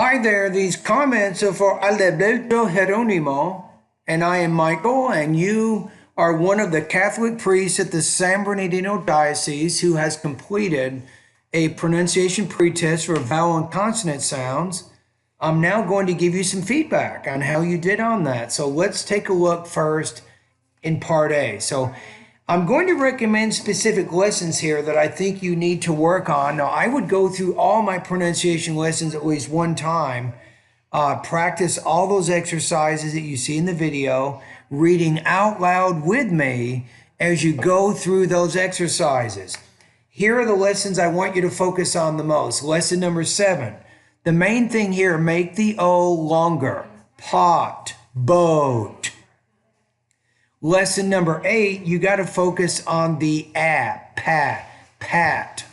Hi there, these comments are for Alberto Jeronimo, and I am Michael, and you are one of the Catholic priests at the San Bernardino Diocese who has completed a pronunciation pretest for vowel and consonant sounds. I'm now going to give you some feedback on how you did on that. So let's take a look first in part A. So I'm going to recommend specific lessons here that I think you need to work on. Now, I would go through all my pronunciation lessons at least one time, practice all those exercises that you see in the video, reading out loud with me as you go through those exercises. Here are the lessons I want you to focus on the most. Lesson number 7. The main thing here, make the O longer. Pot, boat. Lesson number 8, you got to focus on the pat,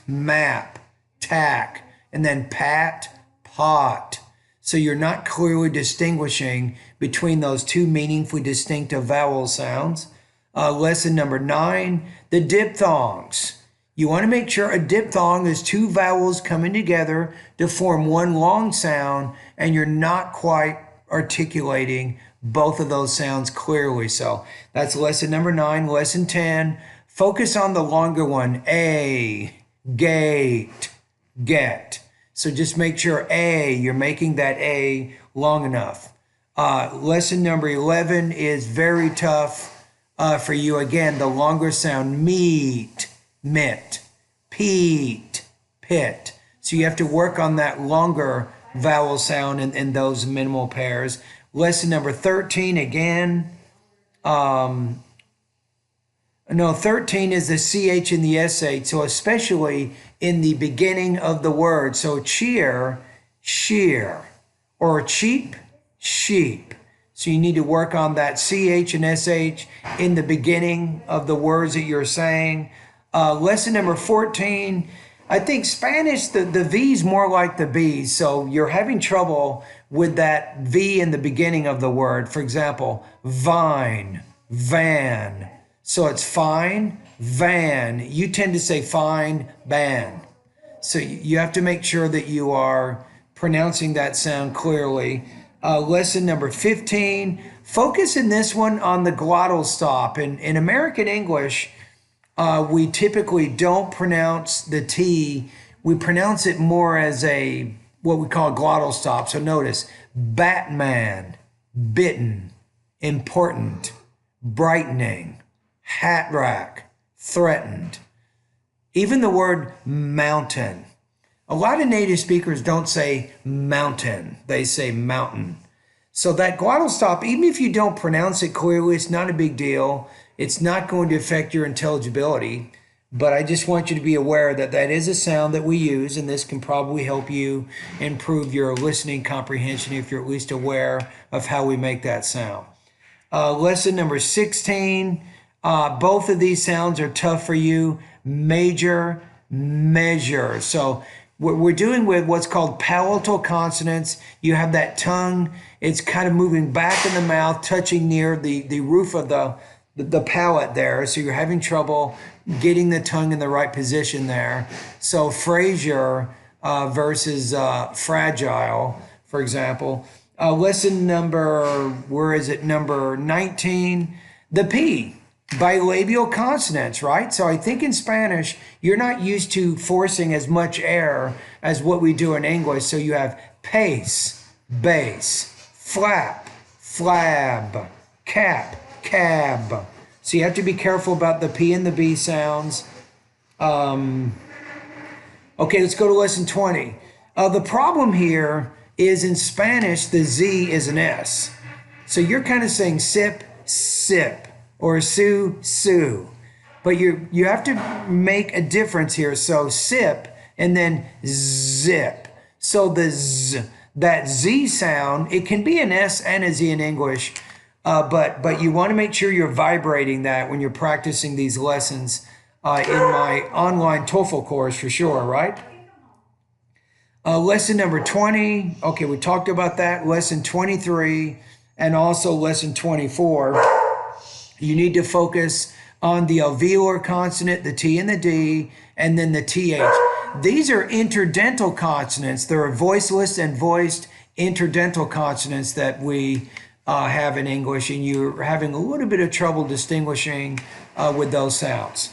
map, tack, and then pat, pot. So you're not clearly distinguishing between those two meaningfully distinctive vowel sounds. Lesson number 9, the diphthongs. You want to make sure a diphthong is two vowels coming together to form one long sound, and you're not quite articulating both of those sounds clearly. So that's lesson number 9. Lesson 10, focus on the longer one. A, gate, get. So just make sure A, you're making that A long enough. Lesson number 11 is very tough for you. Again, the longer sound, meet, mit, peat, pit. So you have to work on that longer vowel sound in those minimal pairs. Lesson number 13, again, 13 is the CH and the SH, so especially in the beginning of the word. So cheer, sheer, or cheap, sheep. So you need to work on that CH and SH in the beginning of the words that you're saying. Lesson number 14, I think Spanish, the V is more like the B, so you're having trouble with that V in the beginning of the word. For example, vine, van. So it's fine, van. You tend to say fine, ban. So you have to make sure that you are pronouncing that sound clearly. Lesson number 15, focus in this one on the glottal stop. In American English, we typically don't pronounce the T. We pronounce it more as what we call glottal stop. So notice, Batman, bitten, important, brightening, hat rack, threatened. Even the word mountain. A lot of native speakers don't say mountain. They say mountain. So that glottal stop, even if you don't pronounce it clearly, it's not a big deal. It's not going to affect your intelligibility, but I just want you to be aware that that is a sound that we use, and this can probably help you improve your listening comprehension if you're at least aware of how we make that sound. Lesson number 16, both of these sounds are tough for you. Major, measure. So we're dealing with what's called palatal consonants. You have that tongue, it's kind of moving back in the mouth, touching near the roof of the palate there, so you're having trouble getting the tongue in the right position there. So Frazier versus fragile, for example. Lesson number, number 19, the P, bilabial consonants, right? So I think in Spanish, you're not used to forcing as much air as what we do in English. So you have pace, base, flap, flab, cap, cab. So you have to be careful about the P and the B sounds. Okay, let's go to lesson 20. The problem here is in Spanish, the Z is an S. So you're kind of saying sip, sip, or sue, sue. But you have to make a difference here. So sip and then zip. So that Z sound, it can be an S and a Z in English. But you want to make sure you're vibrating that when you're practicing these lessons in my online TOEFL course for sure, right? Lesson number 20, okay, we talked about that. Lesson 23 and also lesson 24. You need to focus on the alveolar consonant, the T and the D, and then the TH. These are interdental consonants. They're voiceless and voiced interdental consonants that we have in English, and you're having a little bit of trouble distinguishing with those sounds.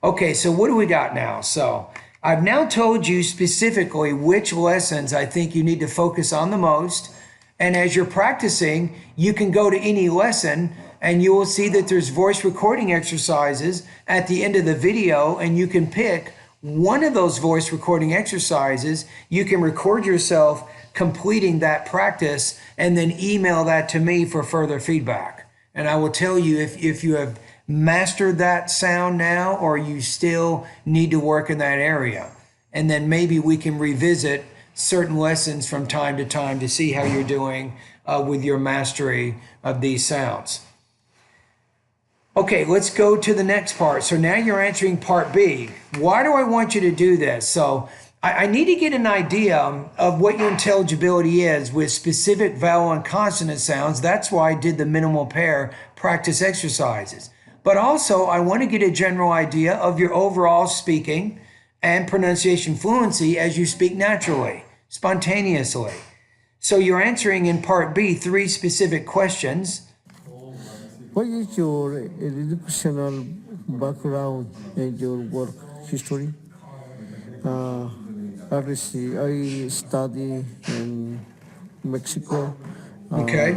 Okay, so what do we got now? So I've now told you specifically which lessons I think you need to focus on the most. And as you're practicing, you can go to any lesson and you will see that there's voice recording exercises at the end of the video, and you can pick one of those voice recording exercises. You can record yourself completing that practice and then email that to me for further feedback. And I will tell you if you have mastered that sound now or you still need to work in that area. And then maybe we can revisit certain lessons from time to time to see how you're doing with your mastery of these sounds. Okay, let's go to the next part. So now you're answering part B. Why do I want you to do this? So I need to get an idea of what your intelligibility is with specific vowel and consonant sounds. That's why I did the minimal pair practice exercises. But also, I want to get a general idea of your overall speaking and pronunciation fluency as you speak naturally, spontaneously. So you're answering in part B 3 specific questions. What is your educational background and your work history? I study in Mexico. Okay.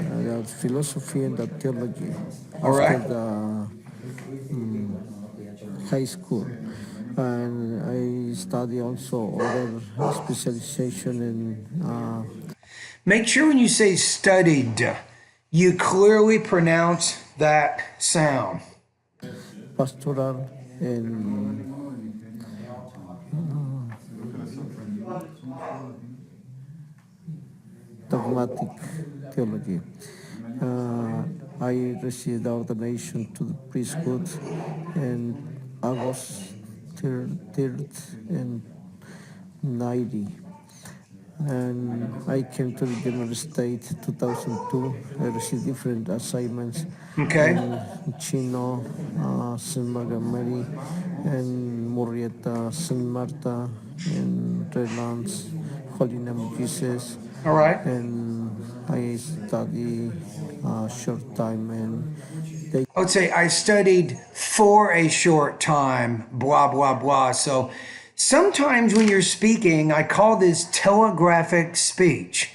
Philosophy and theology. All right. After the high school. And I study also other specialization in... Make sure when you say studied, you clearly pronounce that sound. Pastoral and dogmatic theology. I received the ordination to the priesthood in August 3rd and 90. And I came to the General State 2002. I received different assignments in Chino, San Margamari, and Murrieta, San Marta, and Redlands, Holy Name of Jesus. All right. And I study a short time, and I would say I studied for a short time, blah, blah, blah. So sometimes when you're speaking, I call this telegraphic speech.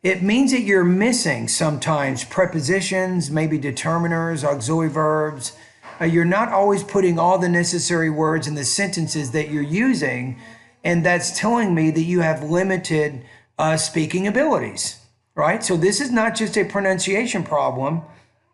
It means that you're missing sometimes prepositions, maybe determiners, auxiliary verbs. You're not always putting all the necessary words in the sentences that you're using. And that's telling me that you have limited speaking abilities, right? So this is not just a pronunciation problem,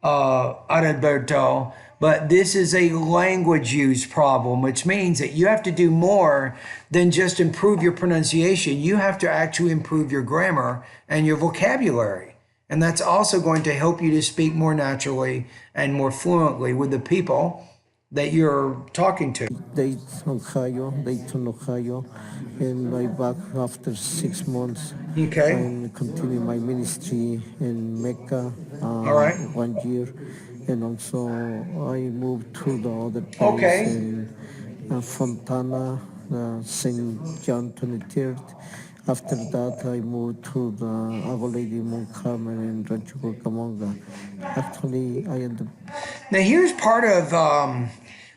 Adalberto, but this is a language use problem, which means that you have to do more than just improve your pronunciation. You have to actually improve your grammar and your vocabulary. And that's also going to help you to speak more naturally and more fluently with the people that you're talking to. Dayton, Ohio, and I back after 6 months. Okay. And continue my ministry in Mecca. All right. 1 year, and also I moved to the other place Okay. in Fontana, St. John 23rd. After that, I moved to the Our Lady Mount Carmel in Rancho Cucamonga. Actually, I ended. Now here's part of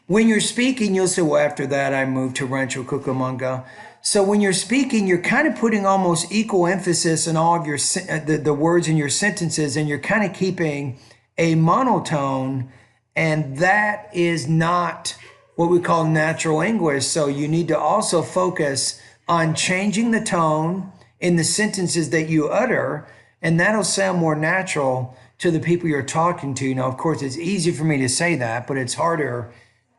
when you're speaking, you'll say, well, after that, I moved to Rancho Cucamonga. So when you're speaking, you're kind of putting almost equal emphasis on all of your the words in your sentences, and you're kind of keeping a monotone, and that is not what we call natural English. So you need to also focus on changing the tone in the sentences that you utter, and that'll sound more natural to the people you're talking to. Now, of course, it's easy for me to say that, but it's harder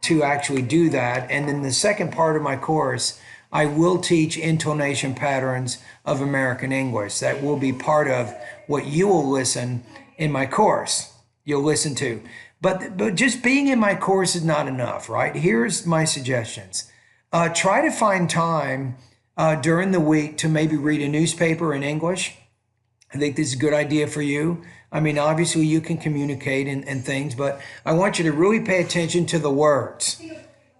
to actually do that. And then the second part of my course, I will teach intonation patterns of American English. That will be part of what you will listen in my course. You'll listen to. But just being in my course is not enough, right? Here's my suggestions. Try to find time during the week to maybe read a newspaper in English. I think this is a good idea for you. I mean, obviously you can communicate and things, but I want you to really pay attention to the words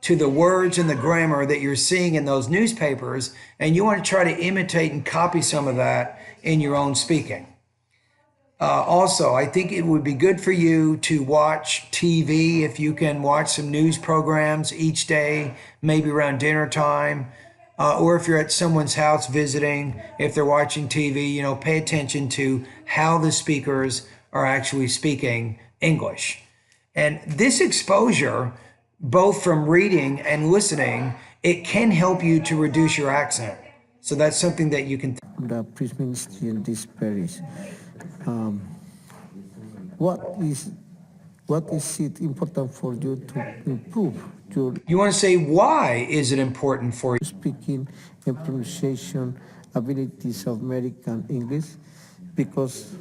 and the grammar that you're seeing in those newspapers, and you want to try to imitate and copy some of that in your own speaking. Also, I think it would be good for you to watch TV if you can watch some news programs each day, maybe around dinner time, or if you're at someone's house visiting, if they're watching TV, pay attention to how the speakers are actually speaking English. And this exposure, both from reading and listening, it can help you to reduce your accent. So that's something that you can. The priest ministry in this parish. What is it important for you to improve your You want to say, why is it important for you? speaking and pronunciation abilities of American English? Because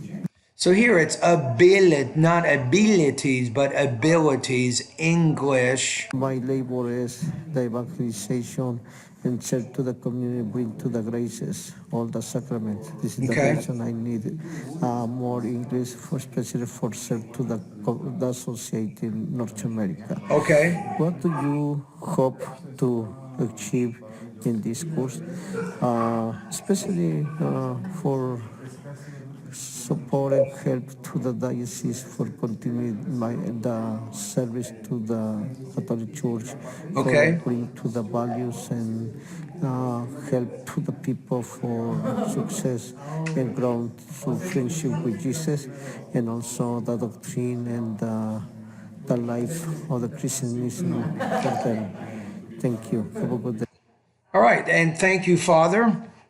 So here it's ability, not abilities, but abilities, English. my labor is the evangelization and serve to the community, bring to the graces, all the sacraments. This is the Okay. reason I need more English, especially for serve to the associate in North America. Okay. What do you hope to achieve in this course, especially for support and help to the diocese for continuing the service to the Catholic Church, Okay. for bring to the values and help to the people for success and ground to friendship with Jesus, and also the doctrine and the life of the Christianism for them. Thank you. Have a good day. All right. And thank you, Father,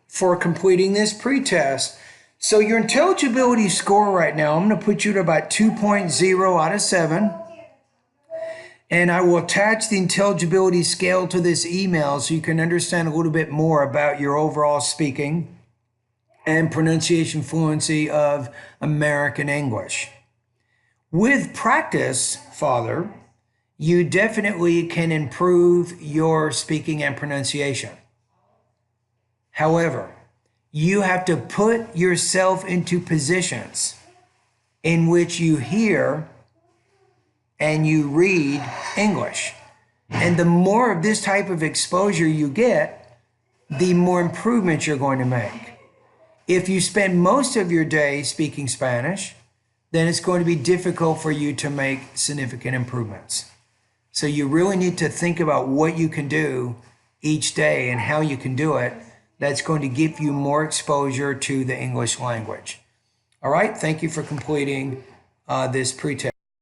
for completing this pretest. So your intelligibility score right now, I'm going to put you at about 2.0 out of 7. And I will attach the intelligibility scale to this email so you can understand a little bit more about your overall speaking and pronunciation fluency of American English. With practice, Father, you definitely can improve your speaking and pronunciation. However, you have to put yourself into positions in which you hear and you read English. And the more of this type of exposure you get, the more improvements you're going to make. If you spend most of your day speaking Spanish, then it's going to be difficult for you to make significant improvements. So you really need to think about what you can do each day and how you can do it. That's going to give you more exposure to the English language. All right, thank you for completing this pretest.